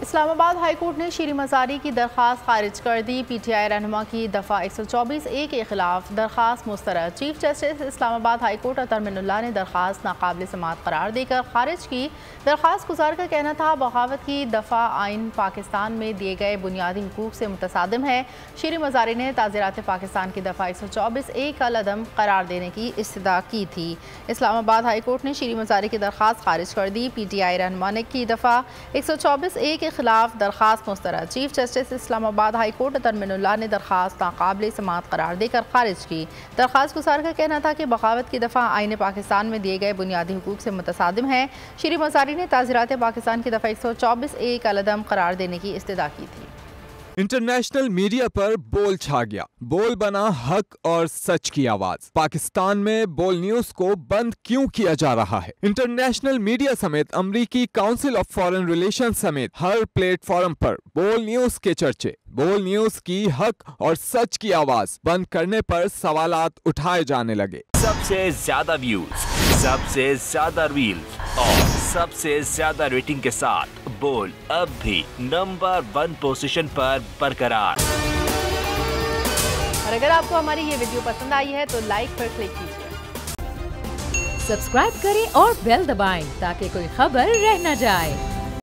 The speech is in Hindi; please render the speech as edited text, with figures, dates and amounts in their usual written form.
इस्लामाबाद हाईकोर्ट ने शीरी मज़ारी की दरख्वास्त खारिज कर दी। PTI रहनुमा की दफ़ा 124A के खिलाफ दरख्वास्त मुस्तरद। चीफ जस्टिस इस्लामाबाद हाईकोर्ट अतर मिनुल्लाह ने दरख्वास्त नाकाबिल समाअत करार देकर खारिज की। दरख्वास्त गुजार का कहना था बगावत की दफ़ा आइन पाकिस्तान में दिए गए बुनियादी हुकूक से मुतसादिम है। शीरी मज़ारी ने ताज़ीरात पाकिस्तान की दफ़ा 124A का लदम करार देने की इस्तदा की थी। इस्लामाबाद हाईकोर्ट ने शीरी मज़ारी की दरख्वास्त खारिज कर दी। PTI रहनुमा ने की दफ़ा 124A के खिलाफ दरख्वास्त मुस्तरद। चीफ जस्टिस इस्लामाबाद हाईकोर्ट अतर मिनुल्लाह ने दरख्वास्त नाकाबिल समाअत करार देकर खारिज की। दरख्वास्त गुजार का कहना था कि बगावत की दफ़ा आइन पाकिस्तान में दिए गए बुनियादी हुकूक से मुतसादिम है। शीरी मज़ारी ने ताज़ीरात पाकिस्तान की दफ़ा 124A का लदम करार देने की इस्तदा की थी। इंटरनेशनल मीडिया पर बोल छा गया। बोल बना हक और सच की आवाज। पाकिस्तान में बोल न्यूज को बंद क्यों किया जा रहा है? इंटरनेशनल मीडिया समेत अमरीकी काउंसिल ऑफ फॉरेन रिलेशन समेत हर प्लेटफॉर्म पर बोल न्यूज के चर्चे। बोल न्यूज की हक और सच की आवाज बंद करने पर सवालात उठाए जाने लगे। सबसे ज्यादा व्यूज, सबसे ज्यादा रील्स और सबसे ज्यादा रेटिंग के साथ बोल अब भी नंबर 1 पोजीशन पर बरकरार। और अगर आपको हमारी ये वीडियो पसंद आई है तो लाइक पर क्लिक कीजिए। सब्सक्राइब करें और बेल दबाएं ताकि कोई खबर रह न जाए।